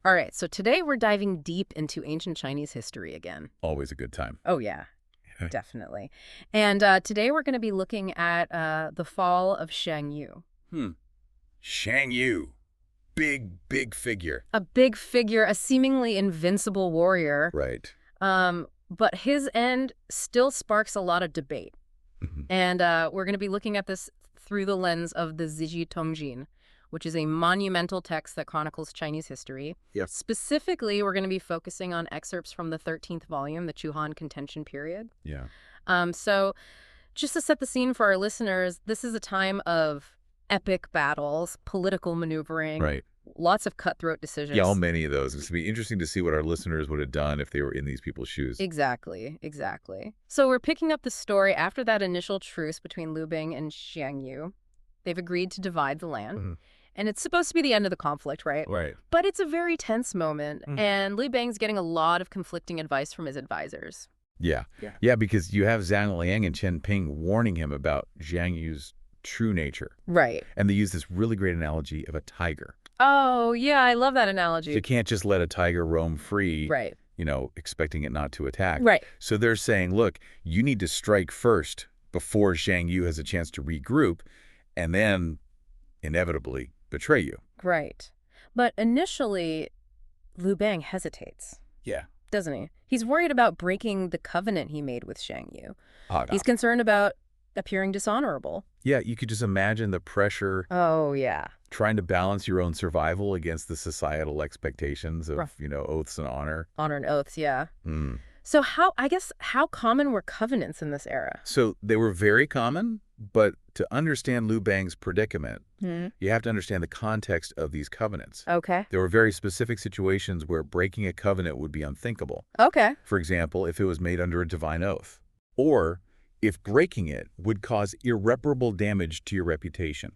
All right, so today we're diving deep into ancient Chinese history again. Always a good time. Oh, yeah, definitely. And today we're going to be looking at the fall of Xiang Yu. Xiang Yu. Big figure. A big figure, a seemingly invincible warrior. Right. But his end still sparks a lot of debate. And we're going to be looking at this through the lens of the Zizhi Tongjian, which is a monumental text that chronicles Chinese history. Yep. Specifically, we're going to be focusing on excerpts from the 13th volume, the Chu-Han contention period. Yeah. So just to set the scene for our listeners, this is a time of epic battles, political maneuvering, Right. lots of cutthroat decisions. Yeah, many of those. It's going to be interesting to see what our listeners would have done if they were in these people's shoes. Exactly. So we're picking up the story after that initial truce between Liu Bang and Xiang Yu. They've agreed to divide the land. And it's supposed to be the end of the conflict, right? Right. But it's a very tense moment, and Liu Bang's getting a lot of conflicting advice from his advisors. Yeah, because you have Zhang Liang and Chen Ping warning him about Xiang Yu's true nature. Right. And they use this really great analogy of a tiger. Oh, yeah, I love that analogy. You can't just let a tiger roam free, Right. Expecting it not to attack. Right. So they're saying, look, you need to strike first before Xiang Yu has a chance to regroup, and then, inevitably, betray you. Right. But initially, Liu Bang hesitates. Yeah. Doesn't he? He's worried about breaking the covenant he made with Xiang Yu. No. He's concerned about appearing dishonorable. Yeah, you could just imagine the pressure. Oh, yeah. Trying to balance your own survival against the societal expectations of, oaths and honor. Honor and oaths, yeah. So how common were covenants in this era? So they were very common, but to understand Liu Bang's predicament, you have to understand the context of these covenants. Okay. There were very specific situations where breaking a covenant would be unthinkable. Okay. For example, if it was made under a divine oath, or if breaking it would cause irreparable damage to your reputation.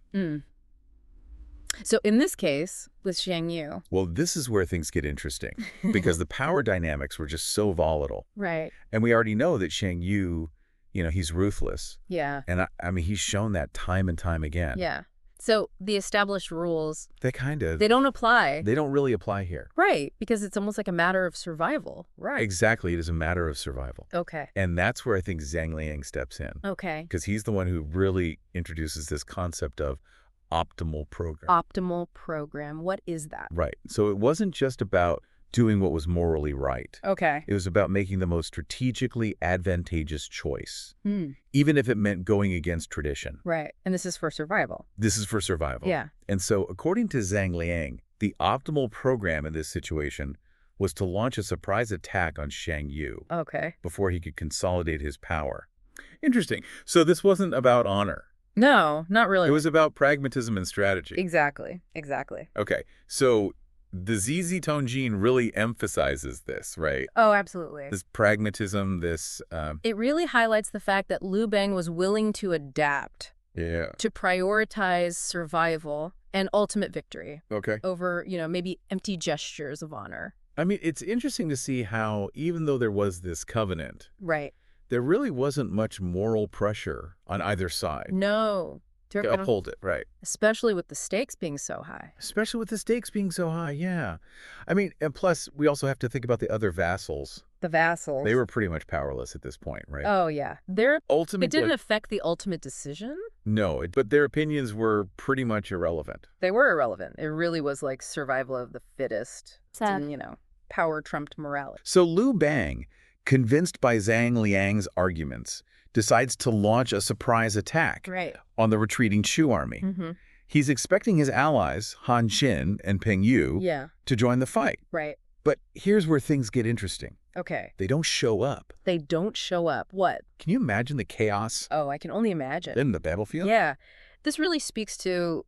So in this case, with Xiang Yu. Well, this is where things get interesting, because the power dynamics were just so volatile. Right. And we already know that Xiang Yu, he's ruthless. Yeah. And I mean, he's shown that time and time again. Yeah. So the established rules, They don't apply. They don't really apply here. Right, because it's almost like a matter of survival. Right. Exactly. It is a matter of survival. Okay. And that's where I think Zhang Liang steps in. Okay. Because he's the one who really introduces this concept of optimal program. Optimal program. What is that? Right. So it wasn't just about doing what was morally right. Okay. It was about making the most strategically advantageous choice, even if it meant going against tradition. Right. And this is for survival. This is for survival. Yeah. And so according to Zhang Liang, the optimal program in this situation was to launch a surprise attack on Xiang Yu. Okay. Before he could consolidate his power. Interesting. So this wasn't about honor. No, not really. It was about pragmatism and strategy. Exactly. Okay, so the Zizhi Tongjian really emphasizes this, right? Oh, absolutely. This pragmatism, this... It really highlights the fact that Liu Bang was willing to adapt. Yeah. To prioritize survival and ultimate victory. Okay. Over, maybe empty gestures of honor. I mean, it's interesting to see how, even though there was this covenant... Right. There really wasn't much moral pressure on either side. No. To uphold it, right. Especially with the stakes being so high. Yeah. I mean, and plus, we also have to think about the other vassals. The vassals. They were pretty much powerless at this point, right? Oh, yeah. It didn't affect the ultimate decision? No, but their opinions were pretty much irrelevant. They were irrelevant. It really was like survival of the fittest. And, power trumped morality. So Liu Bang, convinced by Zhang Liang's arguments, decides to launch a surprise attack on the retreating Shu army. He's expecting his allies, Han Xin and Peng Yu, to join the fight. Right. But here's where things get interesting. Okay. They don't show up. What? Can you imagine the chaos? Oh, I can only imagine. In the battlefield? Yeah. This really speaks to,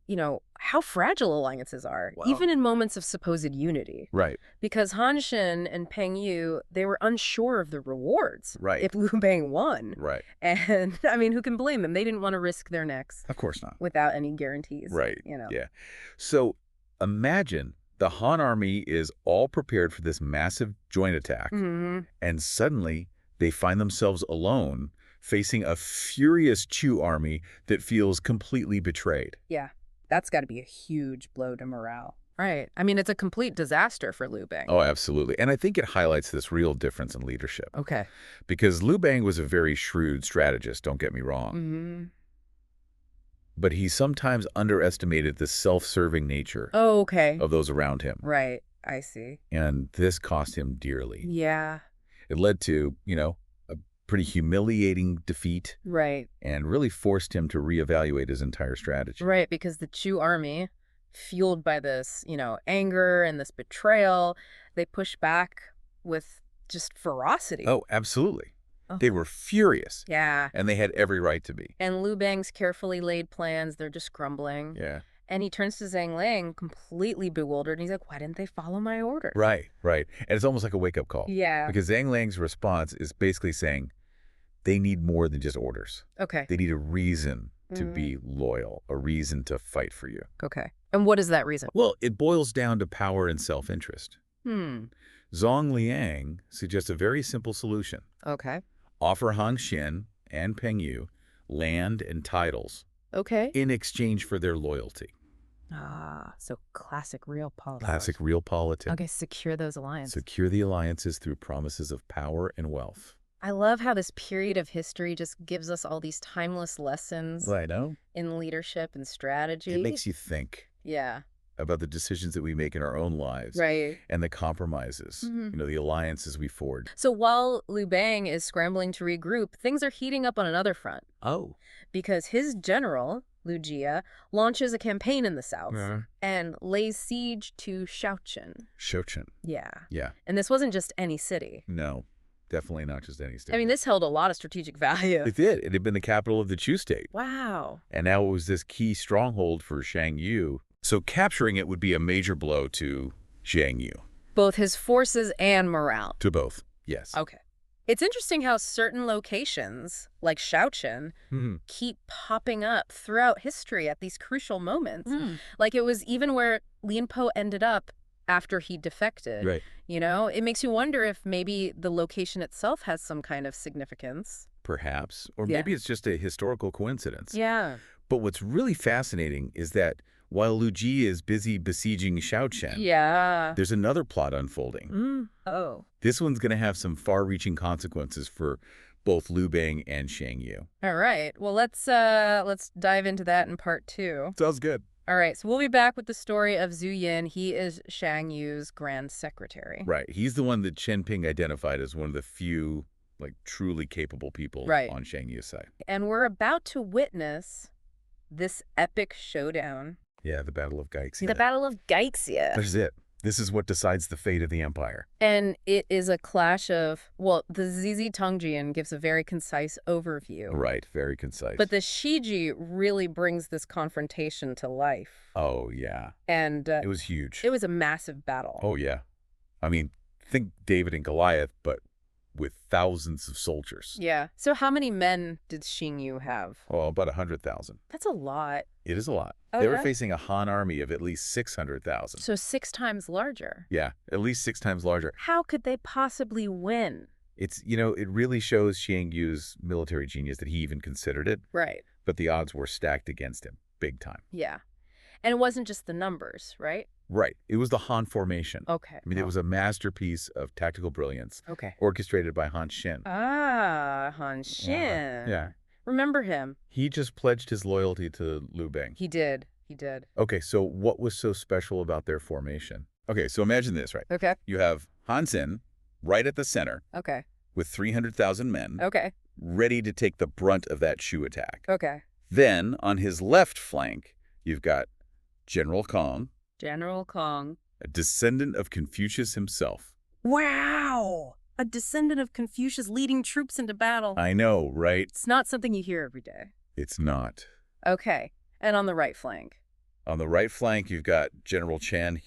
how fragile alliances are, even in moments of supposed unity. Right. Because Han Xin and Peng Yu, they were unsure of the rewards. Right. If Liu Bang won. Right. And, I mean, who can blame them? They didn't want to risk their necks. Of course not. Without any guarantees. Right. Yeah. So imagine the Han army is all prepared for this massive joint attack. And suddenly they find themselves alone, facing a furious Chu army that feels completely betrayed. Yeah, that's got to be a huge blow to morale. Right. I mean, it's a complete disaster for Liu Bang. Oh, absolutely. And I think it highlights this real difference in leadership. Okay. Because Liu Bang was a very shrewd strategist, don't get me wrong. Mm-hmm. But he sometimes underestimated the self-serving nature of those around him. Right. I see. And this cost him dearly. Yeah. It led to, a pretty humiliating defeat. Right. And really forced him to reevaluate his entire strategy. Right, because the Chu army, fueled by this, anger and this betrayal, they push back with just ferocity. Oh, absolutely. They were furious. Yeah. And they had every right to be. And Liu Bang's carefully laid plans, they're just crumbling. Yeah. And he turns to Zhang Liang completely bewildered, and he's like, why didn't they follow my order? Right, right. And it's almost like a wake-up call. Yeah. Because Zhang Liang's response is basically saying they need more than just orders. Okay. They need a reason to be loyal, a reason to fight for you. Okay. And what is that reason? Well, it boils down to power and self-interest. Zhang Liang suggests a very simple solution. Okay. Offer Han Xin and Peng Yu land and titles in exchange for their loyalty. Ah, so classic real politics. Classic real politics. Okay, secure those alliances. Secure the alliances through promises of power and wealth. I love how this period of history just gives us all these timeless lessons I know. in leadership and strategy. It makes you think Yeah. about the decisions that we make in our own lives. Right. And the compromises, the alliances we forge. So while Liu Bang is scrambling to regroup, things are heating up on another front. Oh. Because his general, Liu Jia, launches a campaign in the south and lays siege to Shaochen. Shaochen. Yeah. Yeah. And this wasn't just any city. No, definitely not just any state. I mean, this held a lot of strategic value. It did. It had been the capital of the Chu state. Wow. And now it was this key stronghold for Xiang Yu. So capturing it would be a major blow to Xiang Yu. Both his forces and morale. To both, yes. Okay. It's interesting how certain locations, like Shaochen, keep popping up throughout history at these crucial moments. Like it was even where Lin Po ended up after he defected. Right. It makes you wonder if maybe the location itself has some kind of significance. Perhaps. Or maybe it's just a historical coincidence. Yeah. But what's really fascinating is that while Liu Ji is busy besieging Shaochen, there's another plot unfolding. Oh. This one's going to have some far-reaching consequences for both Liu Bang and Xiang Yu. All right. Well, let's dive into that in part 2. Sounds good. All right. So we'll be back with the story of Zhu Yin. He is Xiang Yu's grand secretary. Right. He's the one that Chen Ping identified as one of the few, truly capable people on Xiang Yu's side. And we're about to witness this epic showdown. Yeah, the Battle of Gaixia. The Battle of Gaixia. This is it. This is what decides the fate of the empire. And it is a clash of, well, the Zizhi Tongjian gives a very concise overview. Right, very concise. But the Shiji really brings this confrontation to life. Oh, yeah. And it was huge. It was a massive battle. Oh, yeah. I mean, think David and Goliath, but with thousands of soldiers. Yeah. So how many men did Xiang Yu have? Oh, about 100,000. That's a lot. It is a lot. Oh, they were facing a Han army of at least 600,000. So 6 times larger. Yeah, at least 6 times larger. How could they possibly win? It's, it really shows Xiang Yu's military genius that he even considered it. Right. But the odds were stacked against him, big time. Yeah. And it wasn't just the numbers, right? Right. It was the Han formation. Okay. I mean, it was a masterpiece of tactical brilliance. Okay. Orchestrated by Han Xin. Ah, Han Xin. Yeah. Remember him. He just pledged his loyalty to Liu Bang. He did. He did. Okay, so what was so special about their formation? Okay, so imagine this, right? Okay. You have Han Xin right at the center. Okay. With 300,000 men. Okay. Ready to take the brunt of that Shu attack. Okay. Then, on his left flank, you've got General Kong. General Kong. A descendant of Confucius himself. Wow! A descendant of Confucius leading troops into battle. I know, right? It's not something you hear every day. It's not. Okay. And on the right flank? On the right flank, you've got General Chen,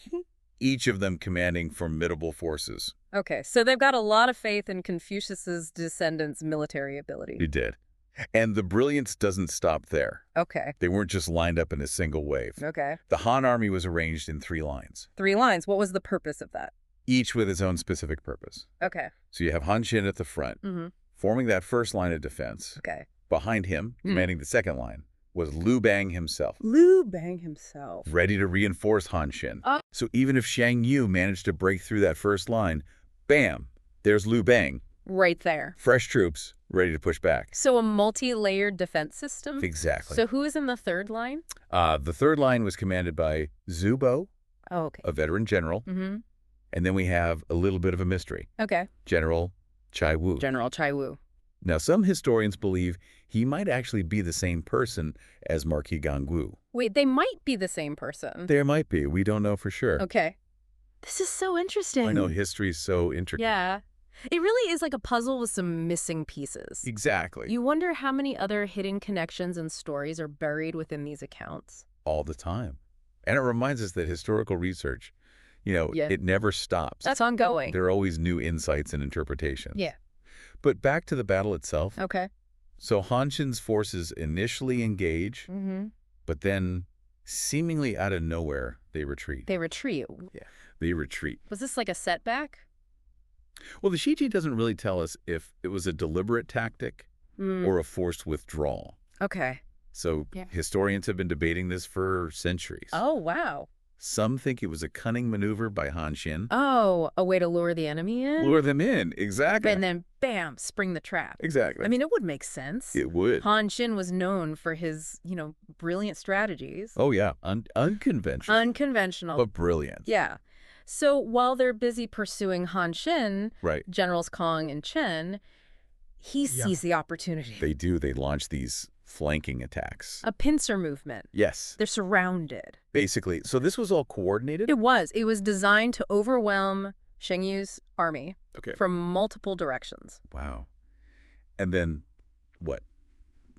each of them commanding formidable forces. Okay, so they've got a lot of faith in Confucius's descendants' military ability. They did. And the brilliance doesn't stop there. Okay. They weren't just lined up in a single wave. Okay. The Han army was arranged in 3 lines. 3 lines. What was the purpose of that? Each with its own specific purpose. Okay. So you have Han Xin at the front, forming that first line of defense. Okay. Behind him, commanding the second line, was Liu Bang himself. Liu Bang himself. Ready to reinforce Han Xin. So even if Xiang Yu managed to break through that first line, bam, there's Liu Bang. Right there. Fresh troops, ready to push back. So a multi-layered defense system? Exactly. So who is in the third line? The third line was commanded by Zhu Bo, a veteran general. Mm-hmm. And then we have a little bit of a mystery. Okay. General Chai Wu. General Chai Wu. Now, some historians believe he might actually be the same person as Marquis Gangwu. Wait, they might be the same person. There might be. We don't know for sure. Okay. This is so interesting. I know, history's so intricate. Yeah. It really is like a puzzle with some missing pieces. Exactly. You wonder how many other hidden connections and stories are buried within these accounts. All the time. And it reminds us that historical research, it never stops. That's ongoing. There are always new insights and interpretations. Yeah. But back to the battle itself. Okay. So Han Xin's forces initially engage, but then seemingly out of nowhere, they retreat. They retreat? Yeah, they retreat. Was this like a setback? Well, the Shiji doesn't really tell us if it was a deliberate tactic or a forced withdrawal. Okay. So historians have been debating this for centuries. Oh, wow. Some think it was a cunning maneuver by Han Xin. Oh, a way to lure the enemy in? Lure them in, exactly. And then, bam, spring the trap. Exactly. I mean, it would make sense. It would. Han Xin was known for his, brilliant strategies. Oh, yeah. Unconventional. Unconventional. But brilliant. Yeah. So while they're busy pursuing Han Xin, Generals Kong and Chen, he sees the opportunity. They do. They launch these flanking attacks. A pincer movement. Yes. They're surrounded. Basically. So this was all coordinated? It was. It was designed to overwhelm Xiang Yu's army from multiple directions. Wow. And then what?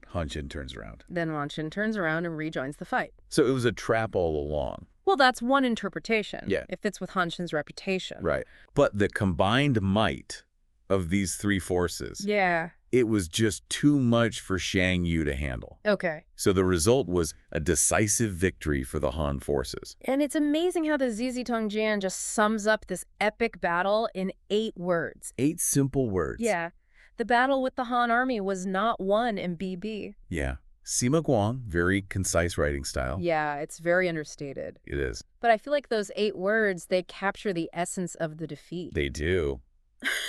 Han Xin turns around. Then Han Xin turns around and rejoins the fight. So it was a trap all along. Well, that's one interpretation. Yeah. It fits with Han Xin's reputation. Right. But the combined might of these three forces, it was just too much for Xiang Yu to handle. Okay. So the result was a decisive victory for the Han forces. And it's amazing how the Zizhi Tongjian just sums up this epic battle in 8 words. 8 simple words. Yeah. The battle with the Han army was not won in BB. Yeah. Sima Guang, very concise writing style. Yeah, it's very understated. It is. But I feel like those 8 words, they capture the essence of the defeat. They do.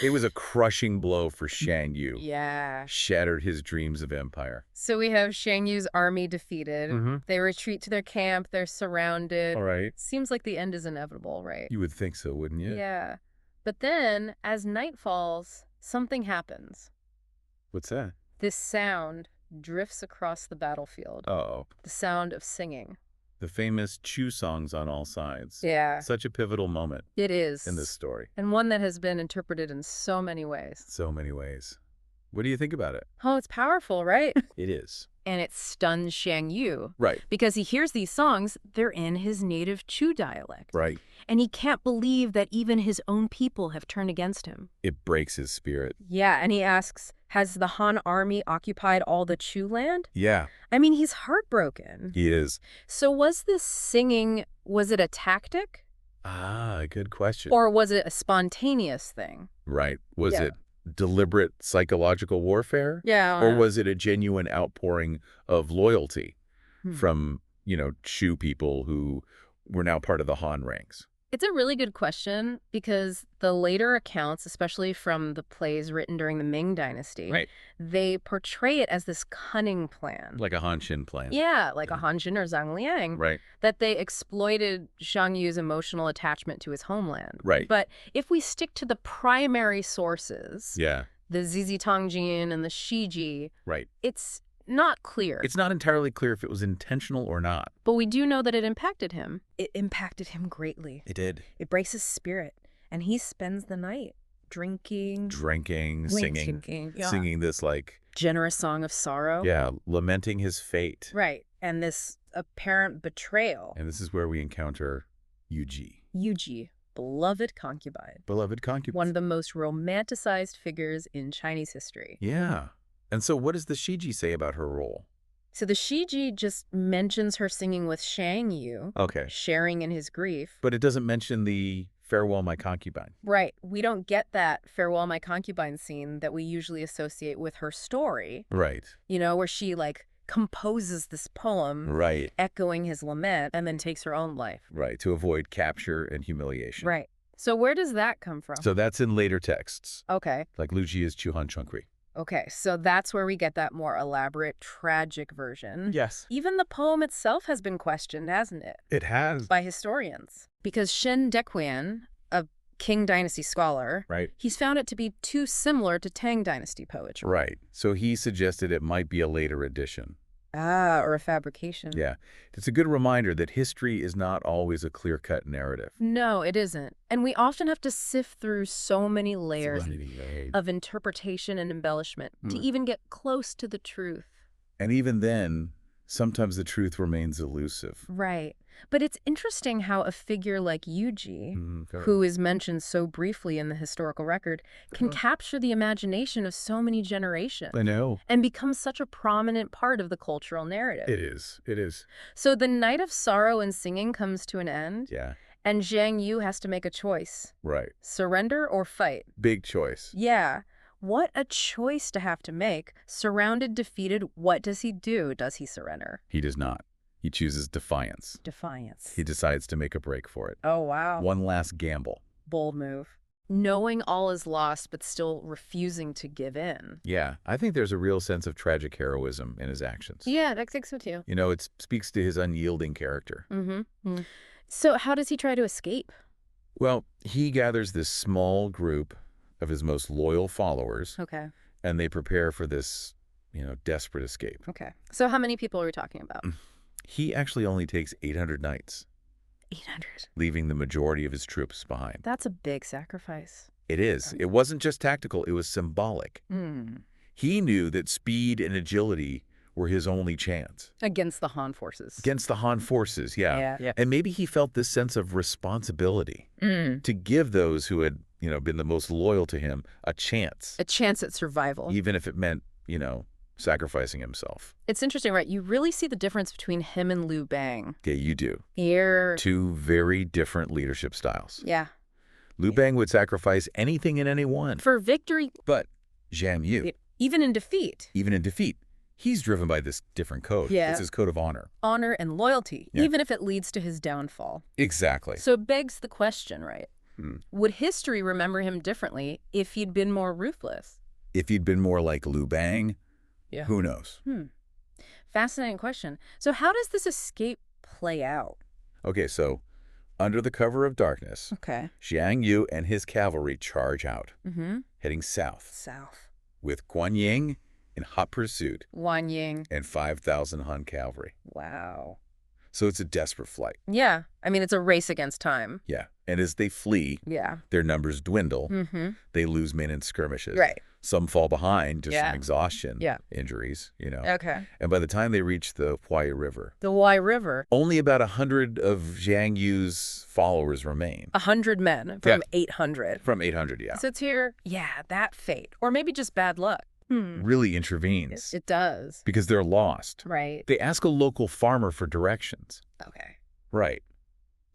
It was a crushing blow for Xiang Yu. Yeah. Shattered his dreams of empire. So we have Xiang Yu's army defeated. They retreat to their camp. They're surrounded. All right. Seems like the end is inevitable, right? You would think so, wouldn't you? Yeah. But then, as night falls, something happens. What's that? This sound drifts across the battlefield. Uh-oh. The sound of singing. The famous Chu songs on all sides. Yeah. Such a pivotal moment. It is. In this story. And one that has been interpreted in so many ways. So many ways. What do you think about it? Oh, it's powerful, right? It is. And it stuns Xiang Yu. Right. Because he hears these songs, they're in his native Chu dialect. Right. And he can't believe that even his own people have turned against him. It breaks his spirit. Yeah, and he asks, has the Han army occupied all the Chu land? Yeah. I mean, he's heartbroken. He is. So was this singing, was it a tactic? Ah, good question. Or was it a spontaneous thing? Right. Was it deliberate psychological warfare? Yeah. Or was it a genuine outpouring of loyalty from, Chu people who were now part of the Han ranks? It's a really good question because the later accounts, especially from the plays written during the Ming Dynasty, they portray it as this cunning plan. Like a Han Xin plan. Yeah, like a Han Xin or Zhang Liang. Right. That they exploited Xiang Yu's emotional attachment to his homeland. Right. But if we stick to the primary sources, the Zizhi Tongjian and the Shiji, it's not clear. It's not entirely clear if it was intentional or not. But we do know that it impacted him. It impacted him greatly. It did. It breaks his spirit. And he spends the night drinking, singing this generous song of sorrow. Yeah, lamenting his fate. Right. And this apparent betrayal. And this is where we encounter Yuji. Yuji, beloved concubine. Beloved concubine. One of the most romanticized figures in Chinese history. Yeah. And so what does the Shiji say about her role? So the Shiji just mentions her singing with Xiang Yu. Okay. Sharing in his grief. But it doesn't mention the farewell my concubine. Right. We don't get that farewell my concubine scene that we usually associate with her story. Right. Where she composes this poem Right. echoing his lament and then takes her own life. Right, to avoid capture and humiliation. Right. So where does that come from? So that's in later texts, Okay. like Liu Jia's Yingchuan Chengfu. Okay, so that's where we get that more elaborate, tragic version. Yes. Even the poem itself has been questioned, hasn't it? It has. By historians. Because Shen Dequian, a Qing Dynasty scholar, Right. he's found it to be too similar to Tang Dynasty poetry. Right. So he suggested it might be a later edition. Ah, or a fabrication. Yeah. It's a good reminder that history is not always a clear-cut narrative. No, it isn't. And we often have to sift through so many layers of interpretation and embellishment to even get close to the truth. And even then, sometimes the truth remains elusive. Right. But it's interesting how a figure like Yuji, who is mentioned so briefly in the historical record, can capture the imagination of so many generations. I know. And become such a prominent part of the cultural narrative. It is. It is. So the night of sorrow and singing comes to an end. Yeah. And Xiang Yu has to make a choice. Right. Surrender or fight. Big choice. Yeah. What a choice to have to make. Surrounded, defeated, what does he do? Does he surrender? He does not. He chooses defiance. Defiance. He decides to make a break for it. Oh, wow. One last gamble. Bold move. Knowing all is lost, but still refusing to give in. Yeah, I think there's a real sense of tragic heroism in his actions. Yeah, I think so too. You know, it speaks to his unyielding character. Mm-hmm. So how does he try to escape? Well, he gathers this small group of his most loyal followers. Okay. And they prepare for this, desperate escape. Okay. So how many people are we talking about? He actually only takes 800 knights. 800. Leaving the majority of his troops behind. That's a big sacrifice. It is. It wasn't just tactical, it was symbolic. He knew that speed and agility were his only chance. Against the Han forces. Against the Han forces, yeah. And maybe he felt this sense of responsibility to give those who had, been the most loyal to him a chance. A chance at survival. Even if it meant, sacrificing himself. It's interesting, right? You really see the difference between him and Liu Bang. Yeah, you do. Here. Two very different leadership styles. Yeah. Liu Bang would sacrifice anything and anyone. For victory. But Xiang Yu. Even in defeat. Even in defeat. He's driven by this different code. Yeah. It's his code of honor. Honor and loyalty, even if it leads to his downfall. Exactly. So it begs the question, right? Would history remember him differently if he'd been more ruthless? If he'd been more like Liu Bang? Yeah. Who knows? Fascinating question. So how does this escape play out? Okay, so under the cover of darkness, Xiang Yu and his cavalry charge out, heading south. With Guan Ying in hot pursuit. Guan Ying. And 5,000 Han cavalry. Wow. So it's a desperate flight. Yeah. I mean, it's a race against time. Yeah. And as they flee, their numbers dwindle. They lose men in skirmishes. Right. Some fall behind just from exhaustion, injuries, Okay. And by the time they reach the Huai River. The Huai River. Only about 100 of Xiang Yu's followers remain. 100 men from 800. From 800, yeah. So it's here, that fate. Or maybe just bad luck. Really intervenes. It does. Because they're lost. Right. They ask a local farmer for directions. Okay. Right.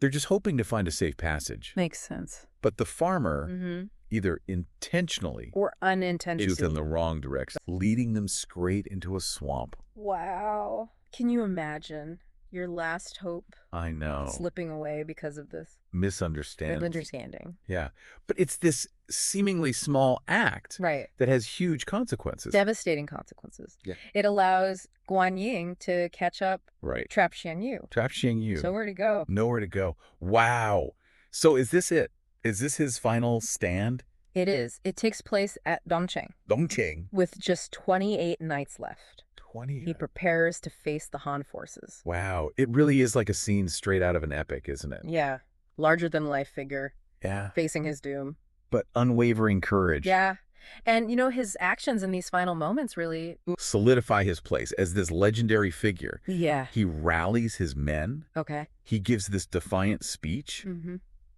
They're just hoping to find a safe passage. Makes sense. But the farmer, either intentionally or unintentionally, is in the wrong direction, leading them straight into a swamp. Wow. Can you imagine your last hope? I know. Slipping away because of this misunderstanding. Yeah. But it's this seemingly small act that has huge consequences. Devastating consequences. Yeah. It allows Guan Ying to catch up, trap Xiang Yu. Trap Xiang Yu. So where to go? Nowhere to go. Wow. So is this it? Is this his final stand? It is. It takes place at Dongqing. With just 28 knights left. 20. He prepares to face the Han forces. Wow. It really is like a scene straight out of an epic, isn't it? Yeah. Larger-than-life figure. Yeah. Facing his doom. But unwavering courage. Yeah. And, his actions in these final moments really solidify his place as this legendary figure. Yeah. He rallies his men. Okay. He gives this defiant speech.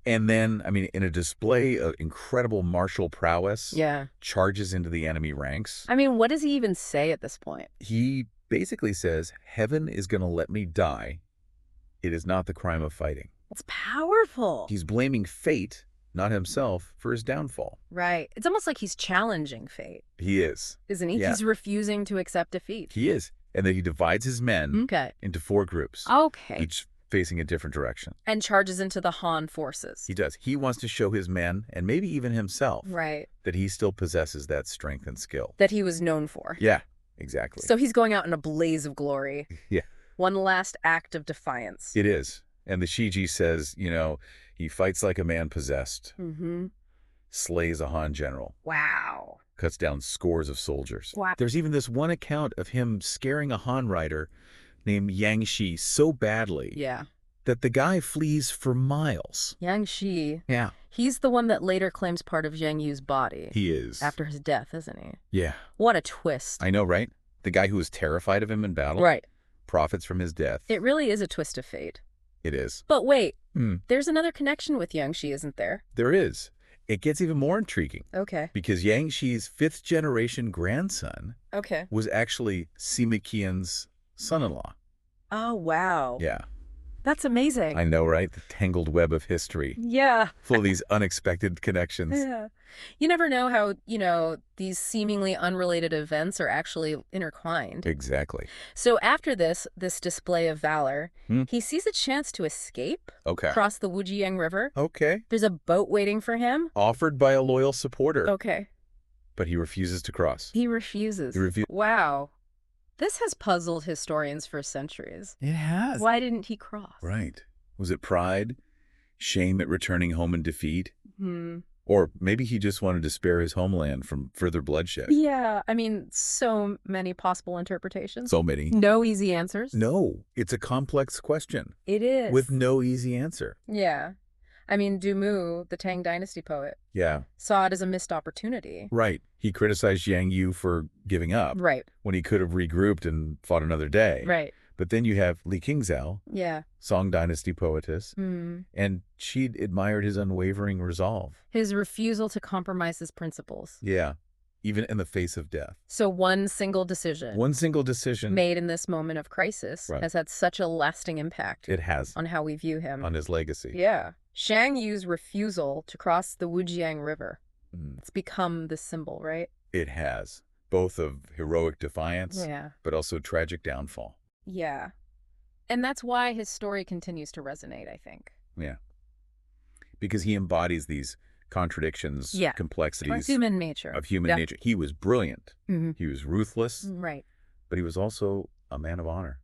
And then, in a display of incredible martial prowess, charges into the enemy ranks. What does he even say at this point? He basically says, heaven is going to let me die. It is not the crime of fighting. It's powerful. He's blaming fate, not himself, for his downfall. Right. It's almost like he's challenging fate. He is. Isn't he? Yeah. He's refusing to accept defeat. He is. And then he divides his men into 4 groups, each facing a different direction. And charges into the Han forces. He does. He wants to show his men, and maybe even himself, that he still possesses that strength and skill. That he was known for. Yeah, exactly. So he's going out in a blaze of glory. Yeah. One last act of defiance. It is. And the Shiji says, he fights like a man possessed. Slays a Han general. Wow. Cuts down scores of soldiers. Wow. There's even this one account of him scaring a Han rider named Yang Shi so badly that the guy flees for miles. Yang Shi. Yeah. He's the one that later claims part of Xiang Yu's body. He is. After his death, isn't he? Yeah. What a twist. I know, right? The guy who was terrified of him in battle. Right. Profits from his death. It really is a twist of fate. It is. But wait, there's another connection with Yang Shi, isn't there? There is. It gets even more intriguing. Okay. Because Yang Shi's 5th-generation grandson was actually Sima Qian's son-in-law. Oh, wow. Yeah. That's amazing. I know, right? The tangled web of history. Yeah. Full of these unexpected connections. Yeah. You never know how, these seemingly unrelated events are actually intertwined. Exactly. So after this display of valor, he sees a chance to escape across the Wujiang River. Okay. There's a boat waiting for him. Offered by a loyal supporter. Okay. But he refuses to cross. He refuses. Wow. This has puzzled historians for centuries. It has. Why didn't he cross? Right. Was it pride? Shame at returning home in defeat? Or maybe he just wanted to spare his homeland from further bloodshed. Yeah, I mean, so many possible interpretations. So many. No easy answers. No, it's a complex question. It is. With no easy answer. Yeah. I mean, Dumou, the Tang Dynasty poet, saw it as a missed opportunity. Right. He criticized Xiang Yu for giving up. Right. When he could have regrouped and fought another day. Right. But then you have Li Qingzhao, Song Dynasty poetess, and she'd admired his unwavering resolve. His refusal to compromise his principles. Yeah, even in the face of death. So one single decision. Made in this moment of crisis has had such a lasting impact. It has. On how we view him. On his legacy. Yeah. Xiang Yu's refusal to cross the Wujiang River. It's become the symbol, right? It has. Both of heroic defiance, but also tragic downfall. Yeah. And that's why his story continues to resonate, I think. Yeah. Because he embodies these contradictions, complexities of human nature. He was brilliant. He was ruthless. Right. But he was also a man of honor.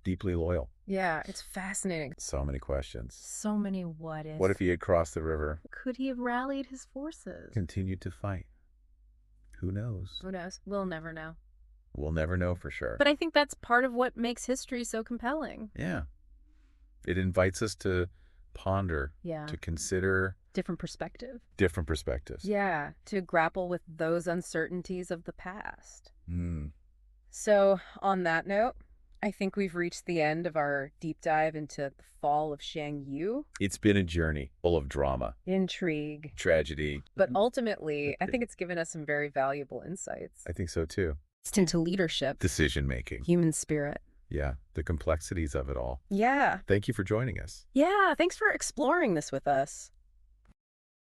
Deeply loyal. Yeah, it's fascinating. So many questions. So many what ifs. What if he had crossed the river? Could he have rallied his forces? Continued to fight? Who knows? Who knows? We'll never know. We'll never know for sure. But I think that's part of what makes history so compelling. Yeah. It invites us to ponder, to consider different perspectives. Yeah, to grapple with those uncertainties of the past. So on that note, I think we've reached the end of our deep dive into the fall of Xiang Yu. It's been a journey full of drama, intrigue, tragedy. But ultimately, I think it's given us some very valuable insights. I think so too. Into leadership, decision-making, human spirit. Yeah, the complexities of it all. Yeah. Thank you for joining us. Yeah, thanks for exploring this with us.